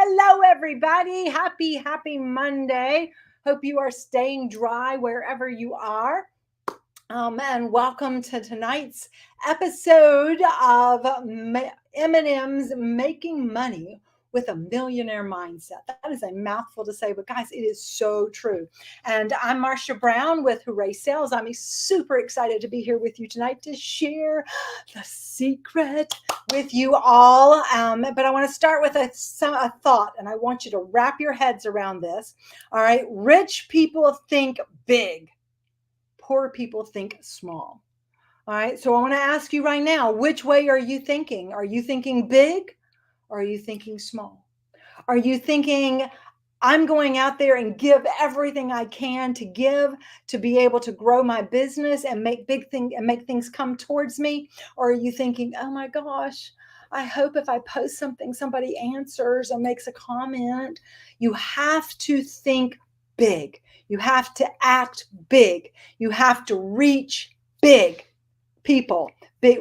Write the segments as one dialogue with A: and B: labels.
A: Hello, everybody. Happy Monday. Hope you are staying dry wherever you are. And welcome to tonight's episode of M&M's Making Money with a Millionaire Mindset. That is a mouthful to say, but guys, it is so true. And I'm Marcia Brown with Hooray Sales. I'm super excited to be here with you tonight to share the secret with you all. But I want to start with a thought, and I want you to wrap your heads around this. All right. Rich people think big. Poor people think small. All right. So I want to ask you right now, which way are you thinking? Are you thinking big or are you thinking small? Are you thinking, I'm going out there and give everything I can to give to be able to grow my business and make make things come towards me? Or are you thinking, oh my gosh, I hope if I post something, somebody answers or makes a comment? You have to think big. You have to act big. You have to reach big, people.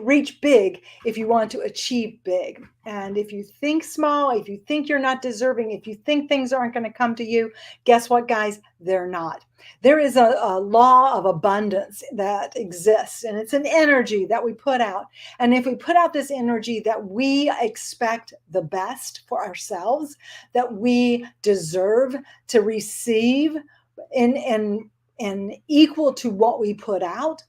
A: Reach big if you want to achieve big. And if you think small, if you think you're not deserving, if you think things aren't going to come to you, guess what, guys? They're not. There is a law of abundance that exists, and it's an energy that we put out. And if we put out this energy that we expect the best for ourselves, that we deserve to receive in equal to what we put out,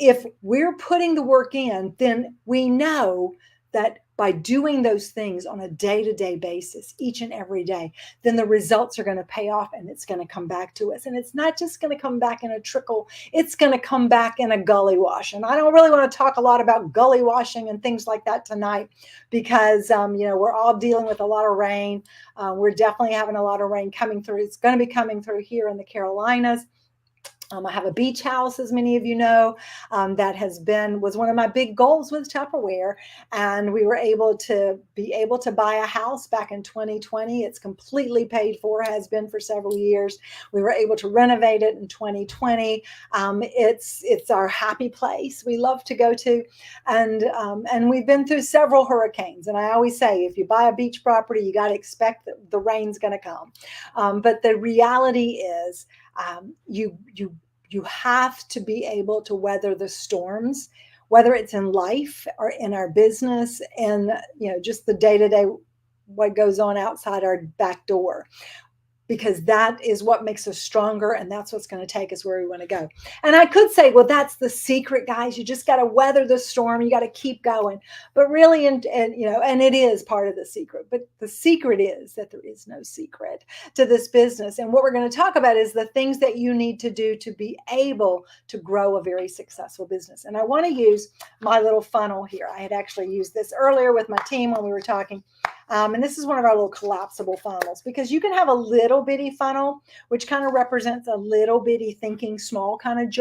A: if we're putting the work in, then we know that by doing those things on a day-to-day basis, each and every day, then the results are going to pay off and it's going to come back to us. And it's not just going to come back in a trickle, it's going to come back in a gully wash. And I don't really want to talk a lot about gully washing and things like that tonight because, we're all dealing with a lot of rain. We're definitely having a lot of rain coming through. It's going to be coming through here in the Carolinas. I have a beach house, as many of you know, that was one of my big goals with Tupperware. And we were able to buy a house back in 2020. It's completely paid for, has been for several years. We were able to renovate it in 2020. It's our happy place we love to go to. And we've been through several hurricanes. And I always say, if you buy a beach property, you got to expect that the rain's going to come. But the reality is, you have to be able to weather the storms, whether it's in life or in our business and just the day-to-day what goes on outside our back door, because that is what makes us stronger, and that's what's going to take us where we want to go. And I could say, well, that's the secret, guys. You just got to weather the storm. You got to keep going. But really, and it is part of the secret. But the secret is that there is no secret to this business. And what we're going to talk about is the things that you need to do to be able to grow a very successful business. And I want to use my little funnel here. I had actually used this earlier with my team when we were talking. And this is one of our little collapsible funnels, because you can have a little bitty funnel, which kind of represents a little bitty thinking small kind of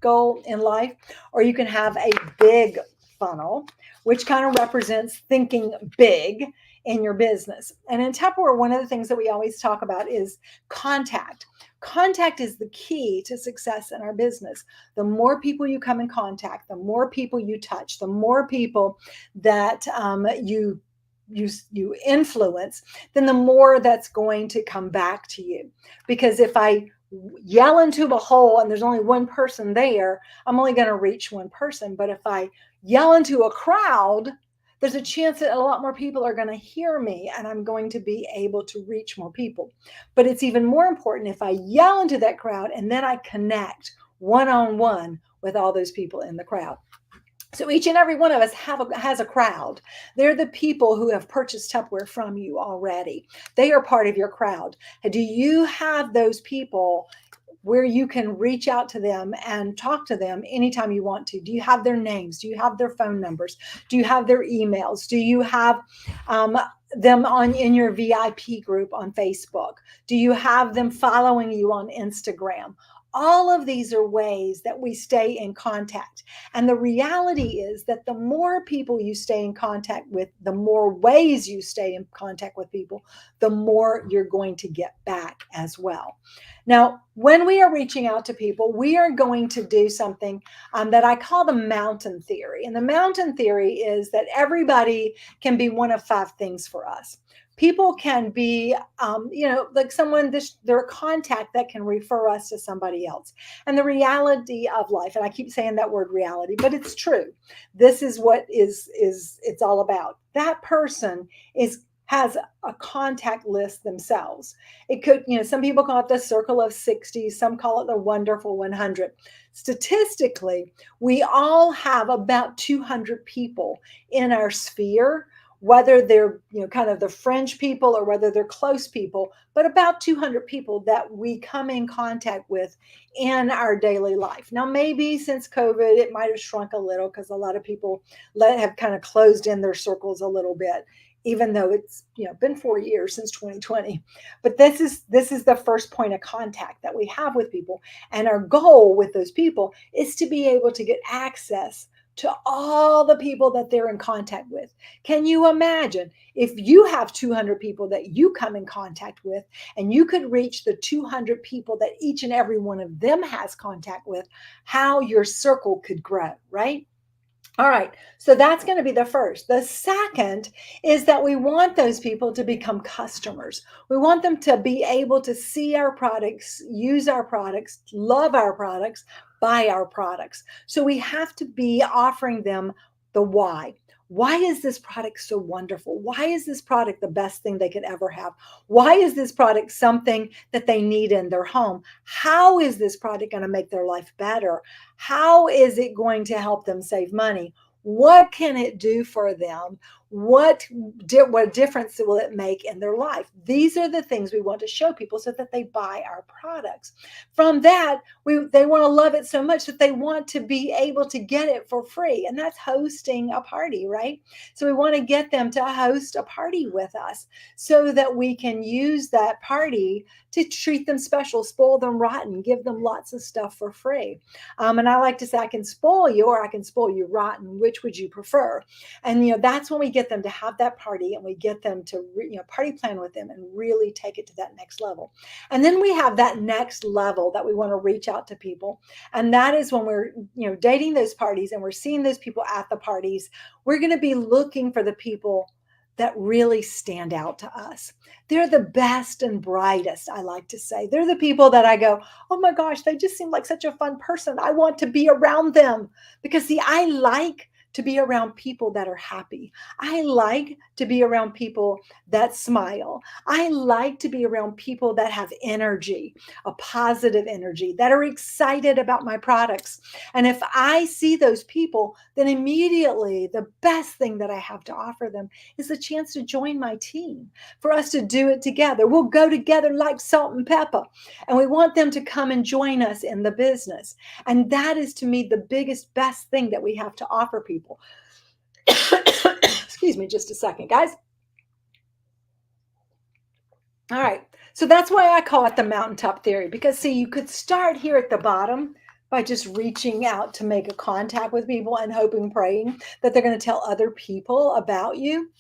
A: goal in life, or you can have a big funnel, which kind of represents thinking big in your business. And in Tupperware, one of the things that we always talk about is contact. Contact is the key to success in our business. The more people you come in contact, the more people you touch, the more people that you influence, then the more that's going to come back to you. Because if I yell into a hole and there's only one person there, I'm only going to reach one person. But if I yell into a crowd, there's a chance that a lot more people are going to hear me and I'm going to be able to reach more people. But it's even more important if I yell into that crowd and then I connect one-on-one with all those people in the crowd. So each and every one of us has a crowd. They're the people who have purchased Tupperware from you already. They are part of your crowd. Do you have those people where you can reach out to them and talk to them anytime you want to? Do you have their names? Do you have their phone numbers? Do you have their emails? Do you have them in your VIP group on Facebook? Do you have them following you on Instagram? All of these are ways that we stay in contact. And the reality is that the more people you stay in contact with, the more ways you stay in contact with people, the more you're going to get back as well. Now, when we are reaching out to people, we are going to do something that I call the mountain theory. And the mountain theory is that everybody can be one of 5 things for us. People can be, like someone, they're a contact that can refer us to somebody else. And the reality of life, and I keep saying that word reality, but it's true. This is what is it's all about. That person is has a contact list themselves. It could, some people call it the circle of 60, some call it the wonderful 100. Statistically, we all have about 200 people in our sphere, whether they're, kind of the fringe people or whether they're close people, but about 200 people that we come in contact with in our daily life. Now, maybe since COVID, it might have shrunk a little because a lot of people have kind of closed in their circles a little bit, even though it's, been 4 years since 2020. But this is the first point of contact that we have with people. And our goal with those people is to be able to get access to all the people that they're in contact with. Can you imagine if you have 200 people that you come in contact with, and you could reach the 200 people that each and every one of them has contact with, how your circle could grow, right? All right, so that's going to be the first. The second is that we want those people to become customers. We want them to be able to see our products, use our products, love our products, buy our products. So we have to be offering them the why. Why is this product so wonderful? Why is this product the best thing they could ever have? Why is this product something that they need in their home? How is this product going to make their life better? How is it going to help them save money? What can it do for them? What difference will it make in their life? These are the things we want to show people so that they buy our products. From that, they want to love it so much that they want to be able to get it for free. And that's hosting a party, right? So we want to get them to host a party with us so that we can use that party to treat them special, spoil them rotten, give them lots of stuff for free. And I like to say, I can spoil you or I can spoil you rotten. Which would you prefer? And, that's when we get them to have that party, and we get them to, party plan with them and really take it to that next level. And then we have that next level that we want to reach out to people. And that is when we're, dating those parties and we're seeing those people at the parties. We're going to be looking for the people that really stand out to us. They're the best and brightest, I like to say. They're the people that I go, oh my gosh, they just seem like such a fun person. I want to be around them. Because, see, I like to be around people that are happy. I like to be around people that smile. I like to be around people that have energy, a positive energy, that are excited about my products. And if I see those people, then immediately the best thing that I have to offer them is the chance to join my team, for us to do it together. We'll go together like salt and pepper. And we want them to come and join us in the business. And that is, to me, the biggest, best thing that we have to offer people. Excuse me just a second, guys. All right. So that's why I call it the mountaintop theory, because, see, you could start here at the bottom by just reaching out to make a contact with people and hoping, praying that they're going to tell other people about you.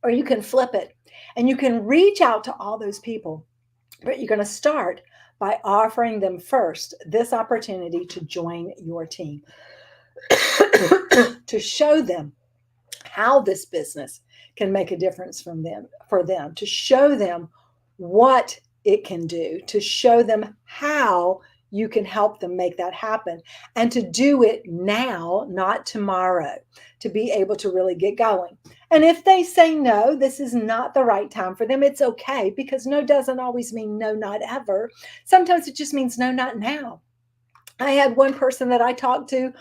A: Or you can flip it and you can reach out to all those people, but you're going to start by offering them first this opportunity to join your team, to show them how this business can make a difference for them, to show them what it can do, to show them how you can help them make that happen, and to do it now, not tomorrow, to be able to really get going. And if they say no, this is not the right time for them, it's okay, because no doesn't always mean no, not ever. Sometimes it just means no, not now. I had one person that I talked to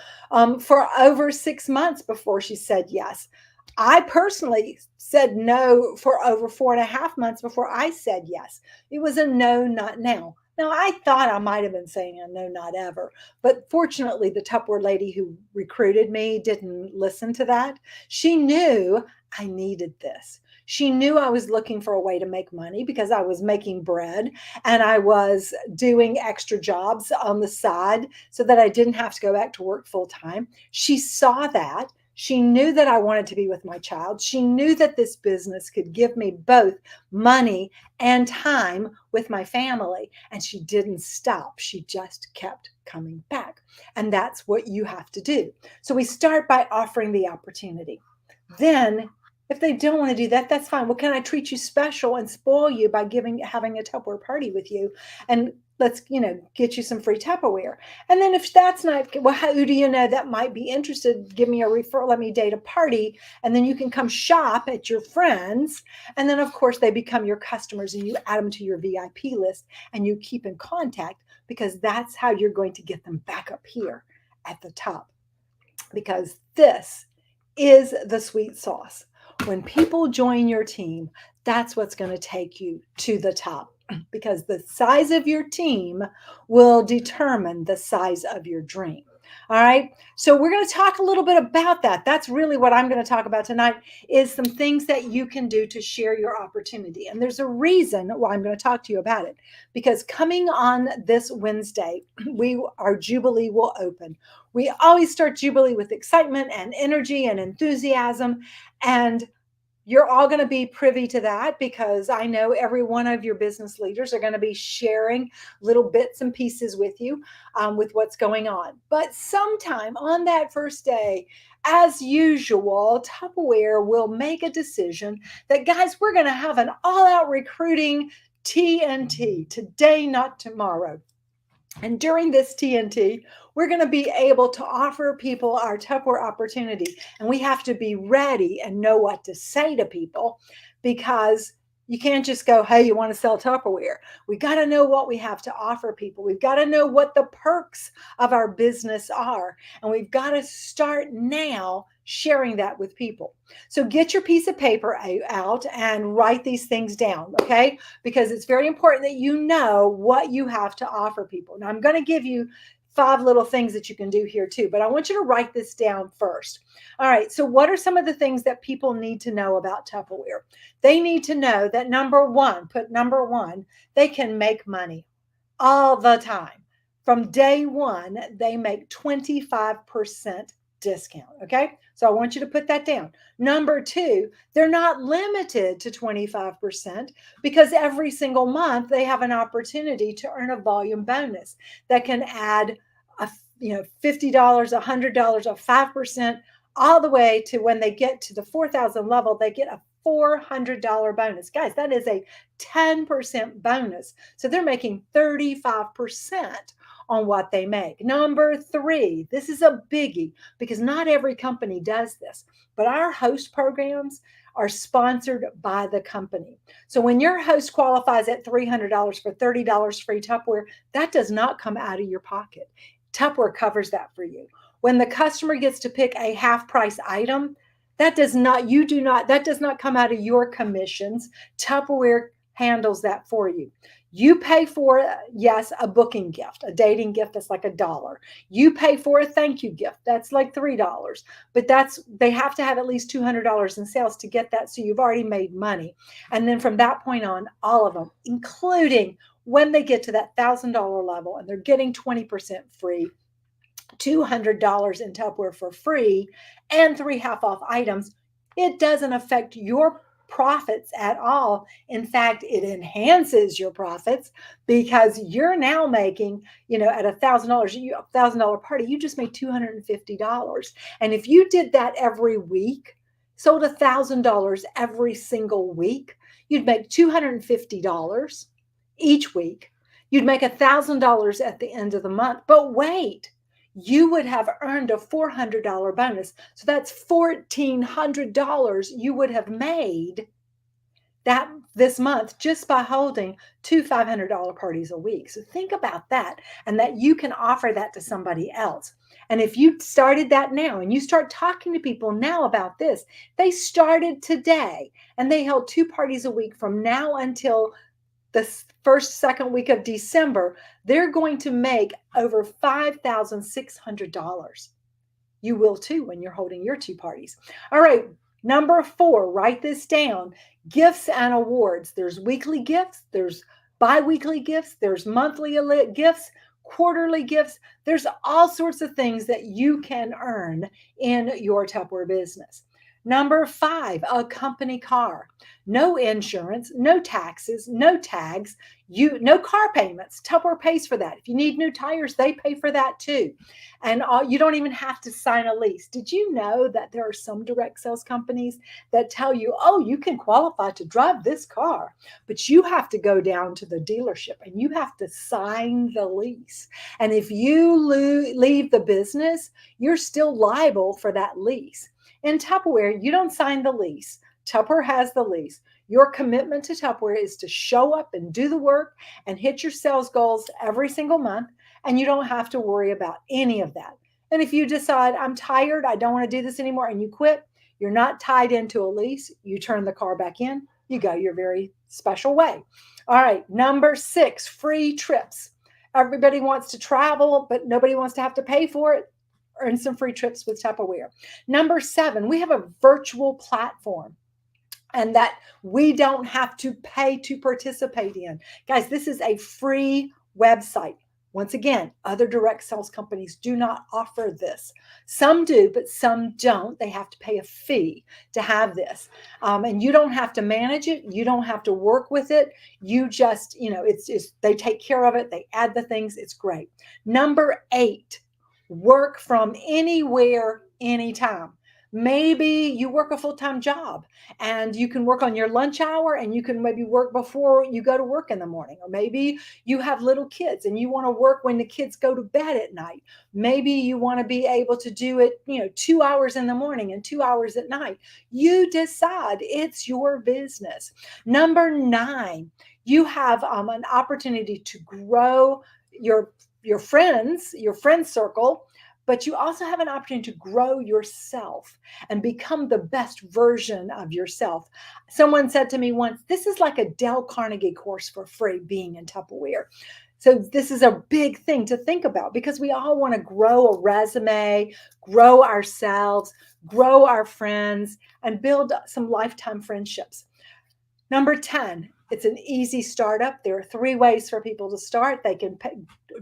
A: for over 6 months before she said yes. I personally said no for over 4.5 months before I said yes. It was a no, not now. Now, I thought I might have been saying a no, not ever. But fortunately, the Tupperware lady who recruited me didn't listen to that. She knew I needed this. She knew I was looking for a way to make money because I was making bread and I was doing extra jobs on the side so that I didn't have to go back to work full time. She saw that. She knew that I wanted to be with my child. She knew that this business could give me both money and time with my family. And she didn't stop. She just kept coming back. And that's what you have to do. So we start by offering the opportunity. Then If they don't want to do that, that's fine. Well, can I treat you special and spoil you by having a Tupperware party with you? And let's, get you some free Tupperware. And then if that's not, well, who do you know that might be interested? Give me a referral, let me date a party. And then you can come shop at your friends. And then, of course, they become your customers and you add them to your VIP list and you keep in contact because that's how you're going to get them back up here at the top. Because this is the sweet sauce. When people join your team, that's what's going to take you to the top because the size of your team will determine the size of your dream. All right. So we're going to talk a little bit about that. That's really what I'm going to talk about tonight is some things that you can do to share your opportunity. And there's a reason why I'm going to talk to you about it because coming on this Wednesday, our Jubilee will open. We always start Jubilee with excitement and energy and enthusiasm. And you're all going to be privy to that because I know every one of your business leaders are going to be sharing little bits and pieces with you with what's going on. But sometime on that first day, as usual, Tupperware will make a decision that, guys, we're going to have an all-out recruiting TNT, today, not tomorrow. And during this TNT, we're going to be able to offer people our Tupperware opportunity. And we have to be ready and know what to say to people because you can't just go, hey, you want to sell Tupperware? We got to know what we have to offer people. We've got to know what the perks of our business are. And we've got to start now sharing that with people. So get your piece of paper out and write these things down, okay? Because it's very important that you know what you have to offer people. Now, I'm going to give you 5 little things that you can do here too, but I want you to write this down first. All right, so what are some of the things that people need to know about Tupperware? They need to know that number one, they can make money all the time. From day one, they make 25% discount. Okay. So I want you to put that down. Number 2, they're not limited to 25% because every single month they have an opportunity to earn a volume bonus that can add $50, $100, or 5%, all the way to when they get to the 4,000 level, they get a $400 bonus. Guys, that is a 10% bonus. So they're making 35% on what they make. Number 3, this is a biggie because not every company does this, but our host programs are sponsored by the company. So when your host qualifies at $300 for $30 free Tupperware, that does not come out of your pocket. Tupperware covers that for you. When the customer gets to pick a half price item, that does not come out of your commissions. Tupperware handles that for you. You pay for, yes, a booking gift, a dating gift that's like $1. You pay for a thank you gift that's like $3. But they have to have at least $200 in sales to get that. So you've already made money. And then from that point on, all of them, including when they get to that $1,000 level and they're getting 20% free, $200 in Tupperware for free, and 3 half-off items, it doesn't affect your profits at all. In fact, it enhances your profits because you're now making, at $1,000 party, you just made $250. And if you did that every week, sold $1,000 every single week, you'd make $250 each week. You'd make $1,000 at the end of the month. But wait, you would have earned a $400 bonus. So that's $1,400 you would have made that this month just by holding 2 $500 parties a week. So think about that and that you can offer that to somebody else. And if you started that now and you start talking to people now about this, they started today and they held 2 parties a week from now until the second week of December, they're going to make over $5,600. You will too when you're holding your 2 parties. All right, number 4, write this down. Gifts and awards. There's weekly gifts, there's bi-weekly gifts, there's monthly gifts, quarterly gifts. There's all sorts of things that you can earn in your Tupperware business. Number 5, a company car. No insurance, no taxes, no tags. No car payments. Tupperware pays for that. If you need new tires, they pay for that too. And you don't even have to sign a lease. Did you know that there are some direct sales companies that tell you, oh, you can qualify to drive this car, but you have to go down to the dealership and you have to sign the lease. And if you leave the business, you're still liable for that lease. In Tupperware, you don't sign the lease. Tupperware has the lease. Your commitment to Tupperware is to show up and do the work and hit your sales goals every single month, and you don't have to worry about any of that. And if you decide, I'm tired, I don't want to do this anymore, and you quit, you're not tied into a lease. You turn the car back in, you go your very special way. All right, number 6, free trips. Everybody wants to travel, but nobody wants to have to pay for it. Earn some free trips with Tupperware. Number 7, we have a virtual platform and that we don't have to pay to participate in. Guys, this is a free website. Once again, other direct sales companies do not offer this. Some do, but some don't. They have to pay a fee to have this. And you don't have to manage it. You don't have to work with it. You just, it's they take care of it. They add the things. It's great. Number 8, work from anywhere, anytime. Maybe you work a full-time job and you can work on your lunch hour and you can maybe work before you go to work in the morning. Or maybe you have little kids and you want to work when the kids go to bed at night. Maybe you want to be able to do it, 2 hours in the morning and 2 hours at night. You decide. It's your business. Number 9, you have an opportunity to grow your friend circle, but you also have an opportunity to grow yourself and become the best version of yourself. Someone said to me once, this is like a Dale Carnegie course for free, being in Tupperware. So this is a big thing to think about because we all want to grow a resume, grow ourselves, grow our friends, and build some lifetime friendships. Number 10, it's an easy startup. There are 3 ways for people to start. They can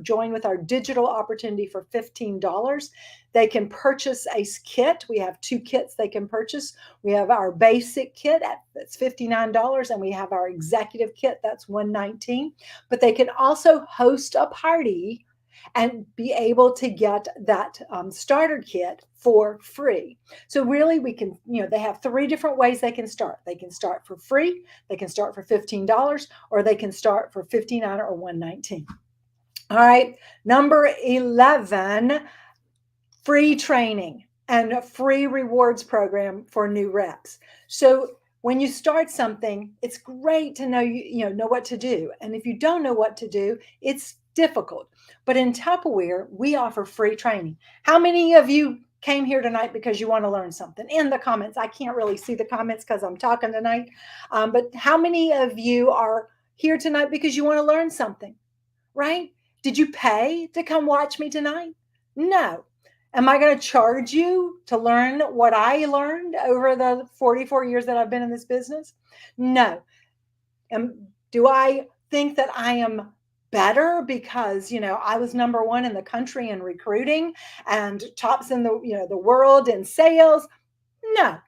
A: join with our digital opportunity for $15. They can purchase a kit. We have 2 kits they can purchase. We have our basic kit that's $59, and we have our executive kit that's $119. But they can also host a party and be able to get that starter kit for free. So really we can, they have 3 different ways they can start. They can start for free, they can start for $15, or they can start for $59 or $119. All right, number 11, free training and a free rewards program for new reps. So when you start something, it's great to know what to do. And if you don't know what to do, it's difficult. But in Tupperware, we offer free training. How many of you came here tonight because you want to learn something? In the comments. I can't really see the comments because I'm talking tonight. But how many of you are here tonight because you want to learn something, right? Did you pay to come watch me tonight? No. Am I going to charge you to learn what I learned over the 44 years that I've been in this business? No. Do I think that I am better because, I was number 1 in the country in recruiting and tops in the world in sales? No.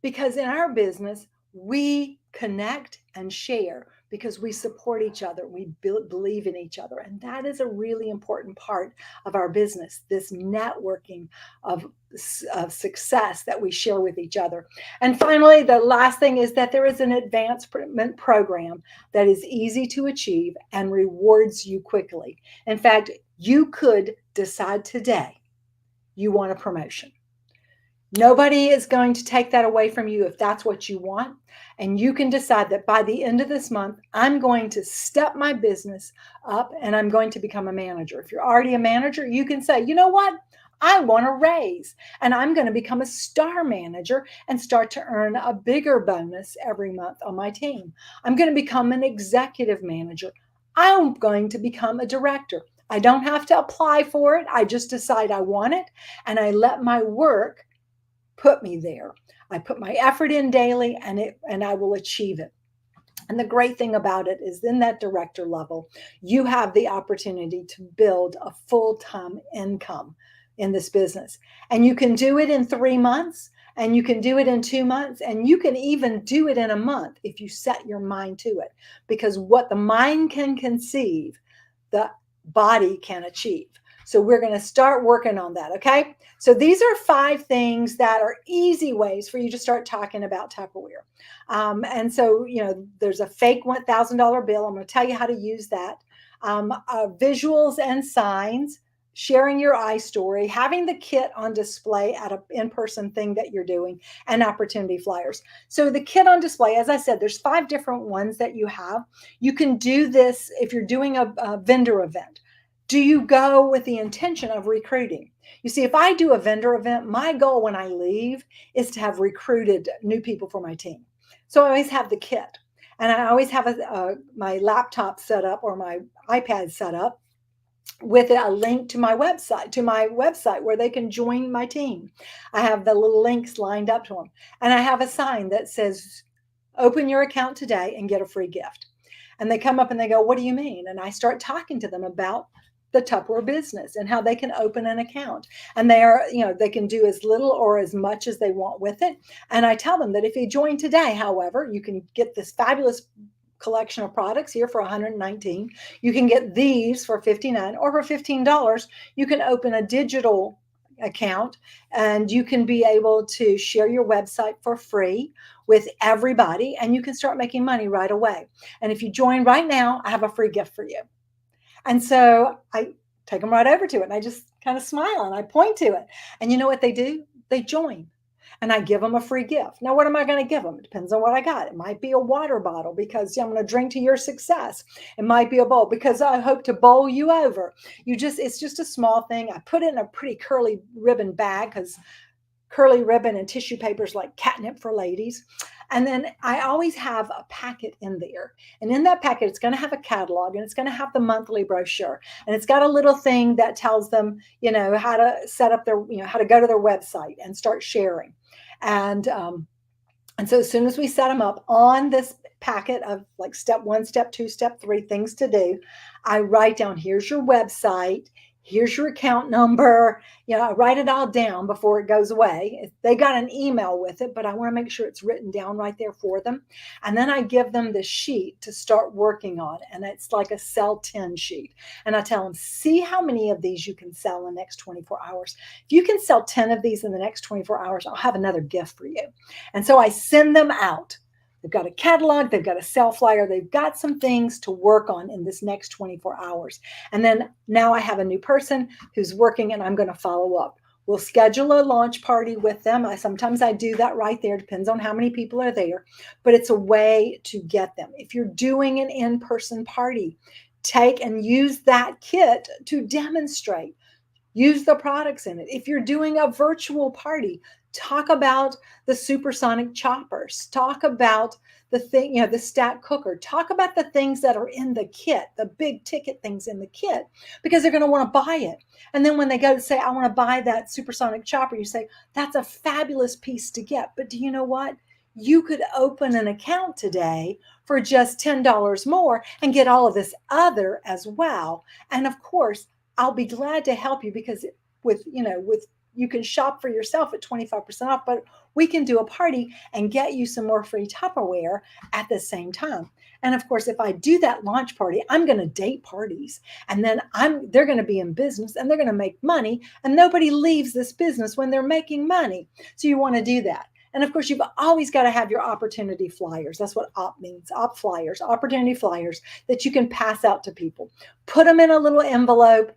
A: Because in our business, we connect and share because we support each other. We believe in each other. And that is a really important part of our business, this networking of success that we share with each other. And finally, the last thing is that there is an advancement program that is easy to achieve and rewards you quickly. In fact, you could decide today you want a promotion. Nobody is going to take that away from you if that's what you want. And you can decide that by the end of this month, I'm going to step my business up and I'm going to become a manager. If you're already a manager, you can say, you know what? I want a raise and I'm going to become a star manager and start to earn a bigger bonus every month on my team. I'm going to become an executive manager. I'm going to become a director. I don't have to apply for it. I just decide I want it and I let my work put me there. I put my effort in daily and I will achieve it. And the great thing about it is in that director level, you have the opportunity to build a full-time income in this business. And you can do it in 3 months And you can do it in 2 months, and you can even do it in a month if you set your mind to it. Because what the mind can conceive, the body can achieve. So we're going to start working on that. Okay. So these are 5 things that are easy ways for you to start talking about Tupperware. And so, there's a fake $1,000 bill. I'm going to tell you how to use that. Visuals and signs, sharing your iStory, having the kit on display at an in-person thing that you're doing, and opportunity flyers. So the kit on display, as I said, there's 5 different ones that you have. You can do this if you're doing a vendor event. Do you go with the intention of recruiting? You see, if I do a vendor event, my goal when I leave is to have recruited new people for my team. So I always have the kit, and I always have my laptop set up or my iPad set up with a link to my website where they can join my team. I have the little links lined up to them, and I have a sign that says, "Open your account today and get a free gift." And they come up and they go, "What do you mean?" And I start talking to them about the Tupperware business and how they can open an account. And they can do as little or as much as they want with it. And I tell them that if you join today, however, you can get this fabulous collection of products here for $119. You can get these for $59, or for $15, you can open a digital account and you can be able to share your website for free with everybody, and you can start making money right away. And if you join right now, I have a free gift for you. And so I take them right over to it, and I just kind of smile and I point to it. And you know what they do? They join. And I give them a free gift. Now, what am I going to give them? It depends on what I got. It might be a water bottle because I'm going to drink to your success. It might be a bowl because I hope to bowl you over. It's just a small thing. I put it in a pretty curly ribbon bag because curly ribbon and tissue paper is like catnip for ladies. And then I always have a packet in there. And in that packet, it's going to have a catalog, and it's going to have the monthly brochure. And it's got a little thing that tells them, how to set up how to go to their website and start sharing. And so as soon as we set them up on this packet of like step 1, step 2, step 3 things to do, I write down, here's your website, here's your account number. I write it all down before it goes away. They got an email with it, but I want to make sure it's written down right there for them. And then I give them the sheet to start working on. And it's like a sell 10 sheet. And I tell them, see how many of these you can sell in the next 24 hours. If you can sell 10 of these in the next 24 hours, I'll have another gift for you. And so I send them out. They've got a catalog, they've got a sell flyer, they've got some things to work on in this next 24 hours. And then now I have a new person who's working, and I'm going to follow up. We'll schedule a launch party with them. Sometimes I do that right there. Depends on how many people are there, but it's a way to get them. If you're doing an in-person party, take and use that kit to demonstrate. Use the products in it. If you're doing a virtual party, talk about the supersonic choppers. Talk about the stack cooker. Talk about the things that are in the kit, the big ticket things in the kit, because they're going to want to buy it. And then when they go to say, I want to buy that supersonic chopper, you say, that's a fabulous piece to get. But do you know what? You could open an account today for just $10 more and get all of this other as well. And of course, I'll be glad to help you, because with you can shop for yourself at 25% off, but we can do a party and get you some more free Tupperware at the same time. And of course, if I do that launch party, I'm going to date parties, and then they're going to be in business and they're going to make money, and nobody leaves this business when they're making money. So you want to do that. And of course, you've always got to have your opportunity flyers. That's what op means, op flyers, opportunity flyers that you can pass out to people. Put them in a little envelope,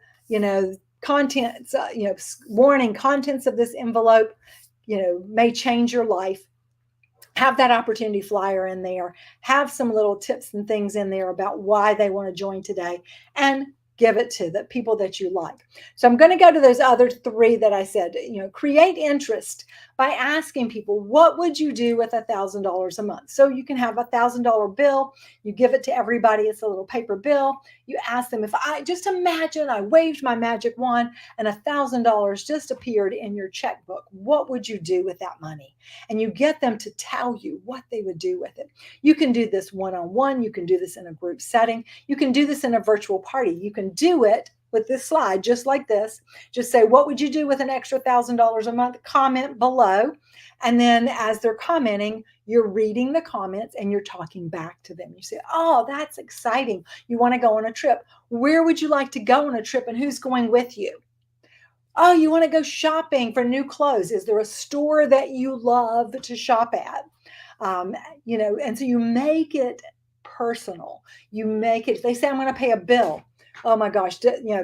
A: contents, warning, contents of this envelope, may change your life. Have that opportunity flyer in there. Have some little tips and things in there about why they want to join today, and give it to the people that you like. So I'm going to go to those other 3 that I said. Create interest by asking people, what would you do with $1,000 a month? So you can have a $1,000 bill. You give it to everybody. It's a little paper bill. You ask them, just imagine I waved my magic wand and $1,000 just appeared in your checkbook. What would you do with that money? And you get them to tell you what they would do with it. You can do this one-on-one. You can do this in a group setting. You can do this in a virtual party. You can do it with this slide, just like this. Just say, what would you do with an extra $1,000 a month? Comment below. And then as they're commenting, you're reading the comments and you're talking back to them. You say, oh, that's exciting. You want to go on a trip. Where would you like to go on a trip and who's going with you? Oh, you want to go shopping for new clothes. Is there a store that you love to shop at? And so you make it personal. You make it, they say, I'm going to pay a bill. Oh my gosh,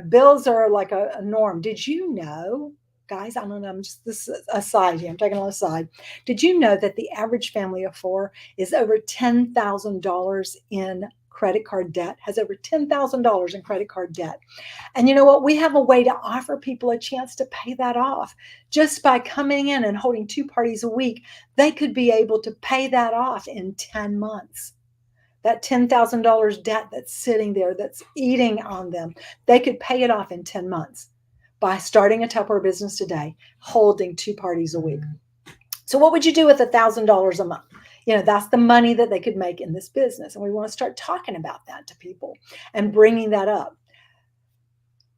A: bills are like a norm. Did you know, guys? I don't know. I'm just this aside here. I'm taking a little aside. Did you know that the average family of four is over $10,000 in credit card debt? Has over $10,000 in credit card debt. And you know what? We have a way to offer people a chance to pay that off. Just by coming in and holding 2 parties a week, they could be able to pay that off in 10 months. That $10,000 debt that's sitting there, that's eating on them, they could pay it off in 10 months by starting a Tupperware business today, holding 2 parties a week. So what would you do with $1,000 a month? That's the money that they could make in this business. And we want to start talking about that to people and bringing that up.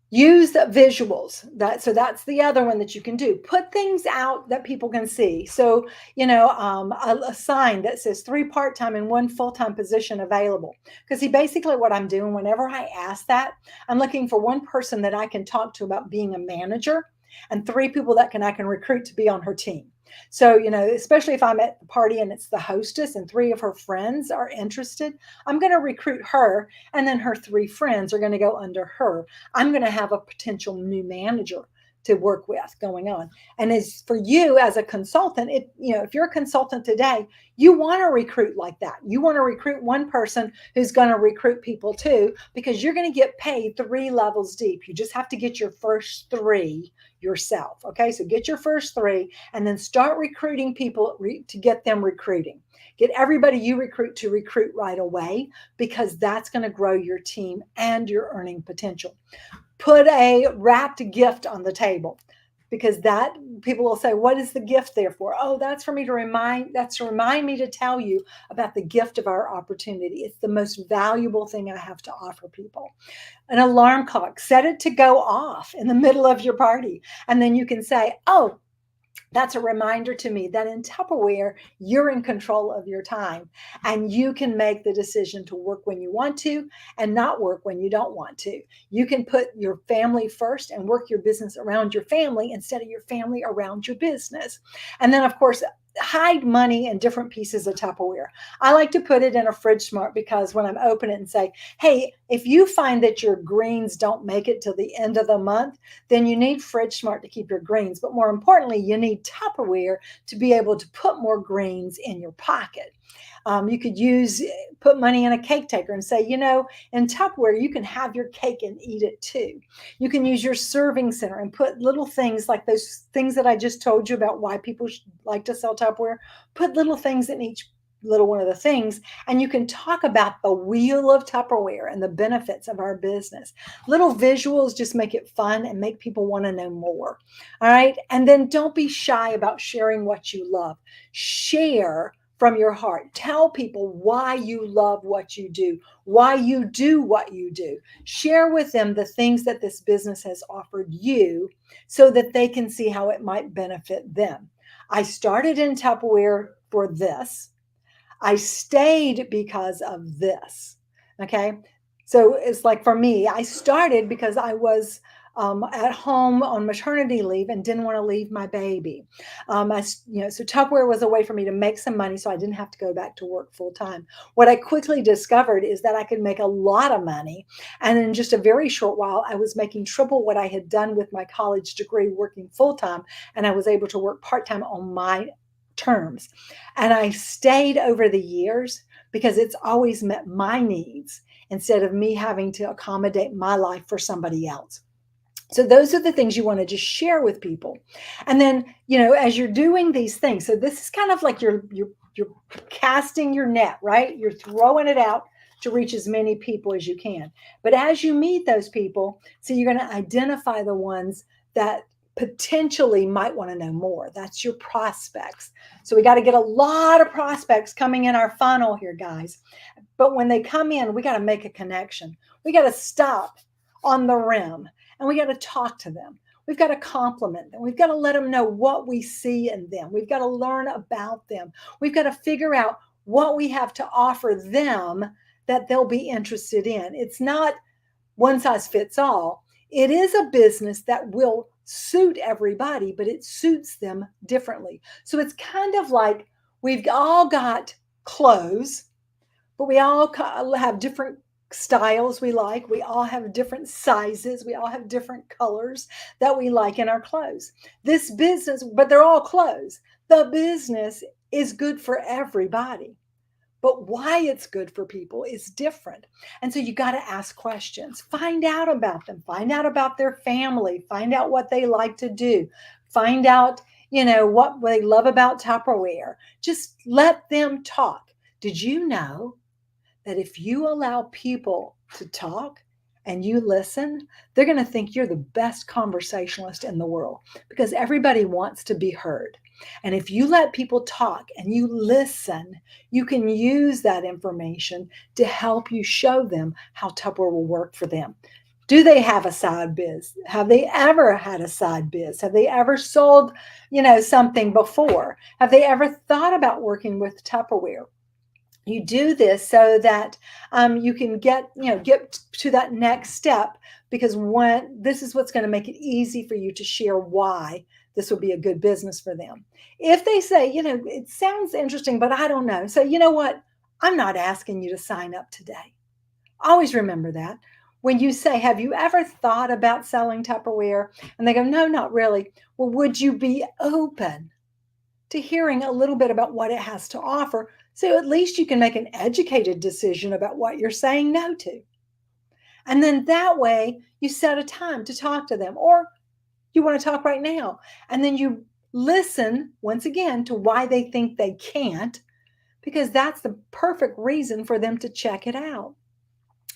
A: Use visuals. So that's the other one that you can do. Put things out that people can see. So, a sign that says 3 part-time and 1 full-time position available. Because basically what I'm doing whenever I ask that, I'm looking for 1 person that I can talk to about being a manager and 3 people that I can recruit to be on her team. So, especially if I'm at the party and it's the hostess and 3 of her friends are interested, I'm going to recruit her, and then her 3 friends are going to go under her. I'm going to have a potential new manager to work with going on. And as for you as a consultant, if you're a consultant today, you want to recruit like that. You want to recruit 1 person who's going to recruit people too, because you're going to get paid 3 levels deep. You just have to get your first 3 yourself. Okay. So get your first 3 and then start recruiting people to get them recruiting. Get everybody you recruit to recruit right away, because that's going to grow your team and your earning potential. Put a wrapped gift on the table, because that people will say, what is the gift there for? Oh, that's to remind me to tell you about the gift of our opportunity. It's the most valuable thing I have to offer people. An alarm clock, set it to go off in the middle of your party. And then you can say, oh, that's a reminder to me that in Tupperware, you're in control of your time and you can make the decision to work when you want to and not work when you don't want to. You can put your family first and work your business around your family instead of your family around your business. And then, of course, hide money in different pieces of Tupperware. I like to put it in a fridge smart, because when I'm open it and say, hey, if you find that your greens don't make it till the end of the month, then you need fridge smart to keep your greens. But more importantly, you need Tupperware to be able to put more greens in your pocket. You could put money in a cake taker and say, in Tupperware, you can have your cake and eat it too. You can use your serving center and put little things like those things that I just told you about why people like to sell Tupperware. Put little things in each little one of the things, and you can talk about the wheel of Tupperware and the benefits of our business. Little visuals just make it fun and make people want to know more. All right. And then don't be shy about sharing what you love. Share from your heart. Tell people why you love what you do, why you do what you do. Share with them the things that this business has offered you so that they can see how it might benefit them. I started in Tupperware for this. I stayed because of this. Okay. So it's like for me, I started because I was at home on maternity leave and didn't want to leave my baby. So Tupperware was a way for me to make some money so I didn't have to go back to work full time. What I quickly discovered is that I could make a lot of money. And in just a very short while, I was making triple what I had done with my college degree working full time. And I was able to work part-time on my terms. And I stayed over the years because it's always met my needs instead of me having to accommodate my life for somebody else. So those are the things you want to just share with people. And then, as you're doing these things, so this is kind of like you're casting your net, right? You're throwing it out to reach as many people as you can. But as you meet those people, so you're going to identify the ones that potentially might want to know more. That's your prospects. So we got to get a lot of prospects coming in our funnel here, guys. But when they come in, we got to make a connection. We got to stop on the rim and we got to talk to them. We've got to compliment them. We've got to let them know what we see in them. We've got to learn about them. We've got to figure out what we have to offer them that they'll be interested in. It's not one size fits all. It is a business that will suit everybody, but it suits them differently. So it's kind of like we've all got clothes, but we all have different styles we like. We all have different sizes. We all have different colors that we like in our clothes. This business, but they're all clothes. The business is good for everybody. But why it's good for people is different. And so you got to ask questions, find out about them, find out about their family, find out what they like to do, find out, what they love about Tupperware. Just let them talk. Did you know that if you allow people to talk and you listen, they're going to think you're the best conversationalist in the world because everybody wants to be heard. And if you let people talk and you listen, you can use that information to help you show them how Tupperware will work for them. Do they have a side biz? Have they ever had a side biz? Have they ever sold, something before? Have they ever thought about working with Tupperware? You do this so that you can get to that next step, because this is what's going to make it easy for you to share why this would be a good business for them. If they say, it sounds interesting, but I don't know. So you know what? I'm not asking you to sign up today. Always remember that. When you say, have you ever thought about selling Tupperware? And they go, no, not really. Well, would you be open to hearing a little bit about what it has to offer? So at least you can make an educated decision about what you're saying no to. And then that way you set a time to talk to them, or you want to talk right now. And then you listen once again to why they think they can't, because that's the perfect reason for them to check it out.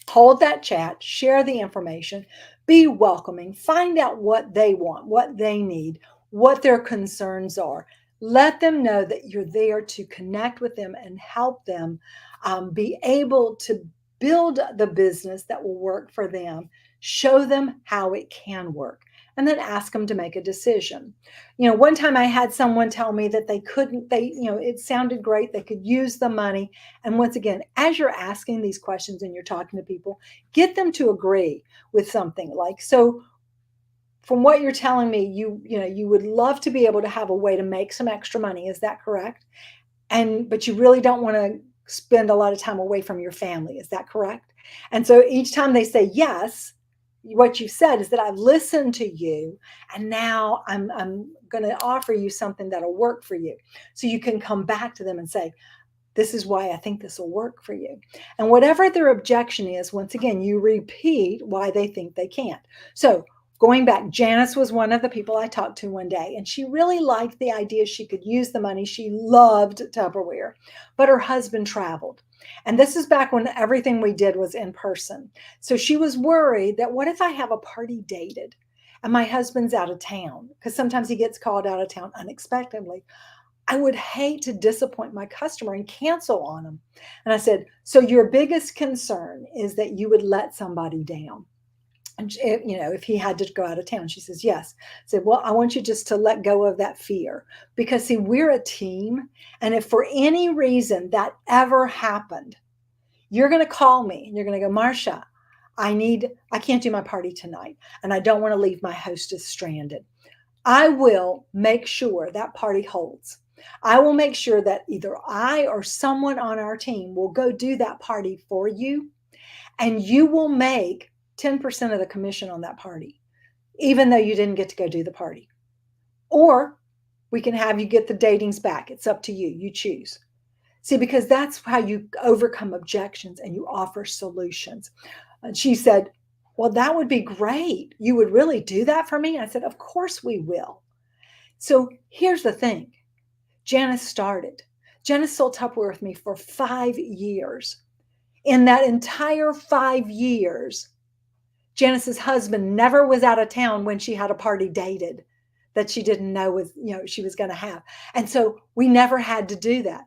A: Hold that chat, share the information, be welcoming, find out what they want, what they need, what their concerns are. Let them know that you're there to connect with them and help them be able to build the business that will work for them. Show them how it can work, and then ask them to make a decision. One time I had someone tell me that it sounded great. They could use the money. And once again, as you're asking these questions and you're talking to people, get them to agree with something like, so from what you're telling me, you would love to be able to have a way to make some extra money. Is that correct? But you really don't want to spend a lot of time away from your family. Is that correct? And so each time they say yes, what you said is that I've listened to you, and now I'm going to offer you something that'll work for you. So you can come back to them and say, this is why I think this will work for you. And whatever their objection is, once again, you repeat why they think they can't. So going back, Janice was one of the people I talked to one day, and she really liked the idea she could use the money. She loved Tupperware, but her husband traveled. And this is back when everything we did was in person. So she was worried that, what if I have a party dated and my husband's out of town? Because sometimes he gets called out of town unexpectedly. I would hate to disappoint my customer and cancel on them. And I said, so your biggest concern is that you would let somebody down? And if he had to go out of town? She says, yes. I said, well, I want you just to let go of that fear, because see, we're a team. And if for any reason that ever happened, you're going to call me and you're going to go, Marcia, I can't do my party tonight, and I don't want to leave my hostess stranded. I will make sure that party holds. I will make sure that either I or someone on our team will go do that party for you, and you will make 10% of the commission on that party, even though you didn't get to go do the party. Or we can have you get the datings back. It's up to you. You choose. See, because that's how you overcome objections and you offer solutions. And she said, well, that would be great. You would really do that for me? I said, of course we will. So here's the thing. Janice started. Janice sold Tupperware with me for 5 years. In that entire 5 years, Janice's husband never was out of town when she had a party dated that she didn't know she was going to have. And so we never had to do that.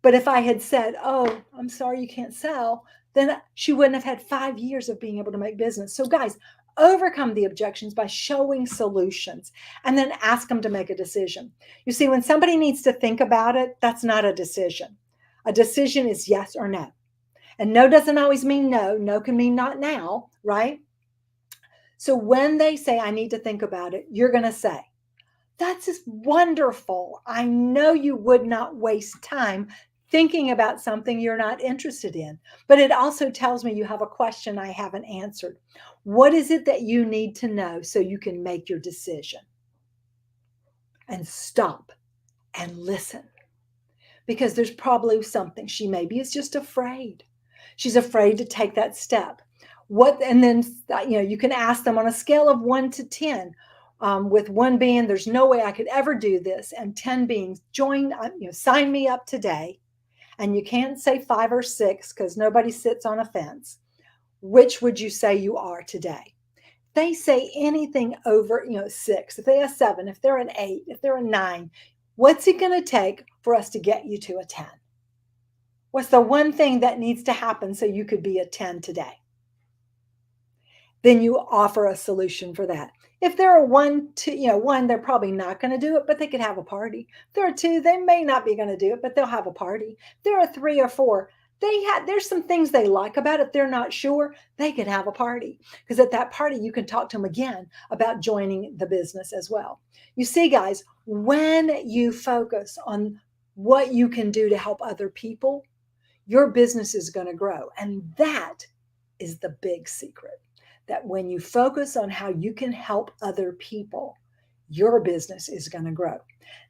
A: But if I had said, oh, I'm sorry you can't sell, then she wouldn't have had 5 years of being able to make business. So guys, Overcome the objections by showing solutions, and then ask them to make a decision. You see, when somebody needs to think about it, that's not a decision. A decision is yes or no. And no doesn't always mean no. No can mean not now, right? So when they say, I need to think about it, you're going to say, that's just wonderful. I know you would not waste time thinking about something you're not interested in, but it also tells me you have a question I haven't answered. What is it that you need to know so you can make your decision? And stop and listen, because there's probably something. She maybe is just afraid. She's afraid to take that step. And then you can ask them on a scale of 1 to 10, with 1 being there's no way I could ever do this, and 10 being sign me up today. And you can't say 5 or 6 because nobody sits on a fence. Which would you say you are today? They say anything over 6, if they have 7, if they're an 8, if they're a 9, what's it going to take for us to get you to a 10? What's the one thing that needs to happen so you could be a 10 today? Then you offer a solution for that. If they're a 1, 1, they're probably not going to do it, but they could have a party. If they're a 2, they may not be going to do it, but they'll have a party. If they're a 3 or 4, there's some things they like about it. They're not sure, they could have a party, because at that party you can talk to them again about joining the business as well. You see, guys, when you focus on what you can do to help other people, your business is going to grow. And that is the big secret, that when you focus on how you can help other people, your business is going to grow.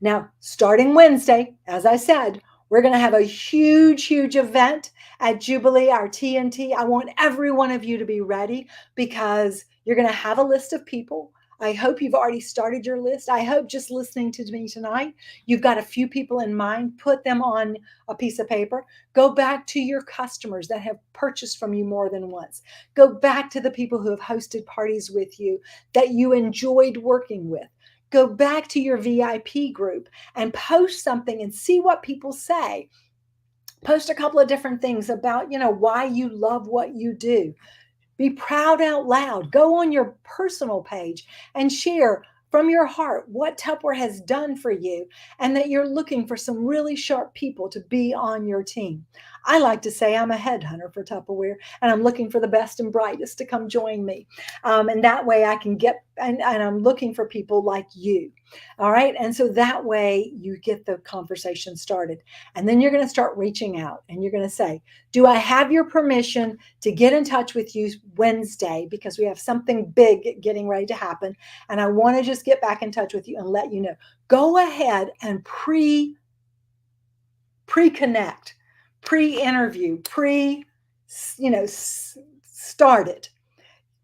A: Now, starting Wednesday, as I said, we're going to have a huge, huge event at Jubilee, our TNT. I want every one of you to be ready, because you're going to have a list of people. I hope you've already started your list. I hope just listening to me tonight, you've got a few people in mind. Put them on a piece of paper. Go back to your customers that have purchased from you more than once. Go back to the people who have hosted parties with you that you enjoyed working with. Go back to your VIP group and post something and see what people say. Post a couple of different things about, why you love what you do. Be proud out loud. Go on your personal page and share from your heart what Tupperware has done for you, and that you're looking for some really sharp people to be on your team. I like to say I'm a headhunter for Tupperware, and I'm looking for the best and brightest to come join me. And that way I can get, and I'm looking for people like you. All right. And so that way you get the conversation started. And then you're going to start reaching out, and you're going to say, do I have your permission to get in touch with you Wednesday? Because we have something big getting ready to happen. And I want to just get back in touch with you and let you know. Go ahead and pre-connect, pre-interview, start it.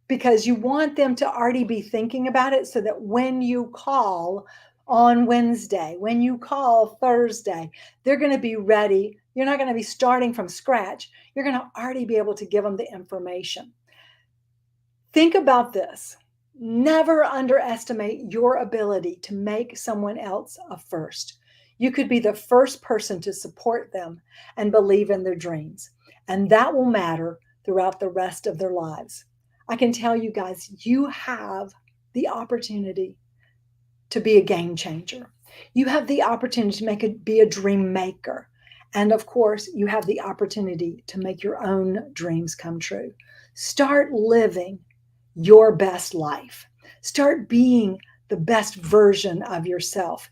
A: Because you want them to already be thinking about it, so that when you call on Wednesday, when you call Thursday, they're going to be ready. You're not going to be starting from scratch. You're going to already be able to give them the information. Think about this. Never underestimate your ability to make someone else a first. You could be the first person to support them and believe in their dreams, and that will matter throughout the rest of their lives. I can tell you guys, you have the opportunity to be a game changer. You have the opportunity to be a dream maker. And of course, you have the opportunity to make your own dreams come true. Start living your best life. Start being the best version of yourself.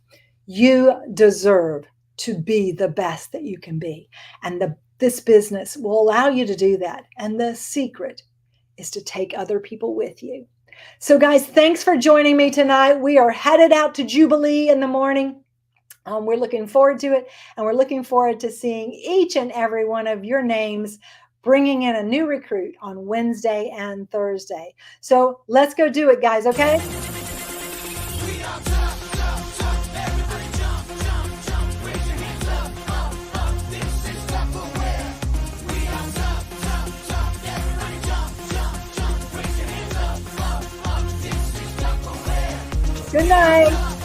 A: You deserve to be the best that you can be. And this business will allow you to do that. And the secret is to take other people with you. So guys, thanks for joining me tonight. We are headed out to Jubilee in the morning. We're looking forward to it, and we're looking forward to seeing each and every one of your names bringing in a new recruit on Wednesday and Thursday. So let's go do it, guys, okay? Good night.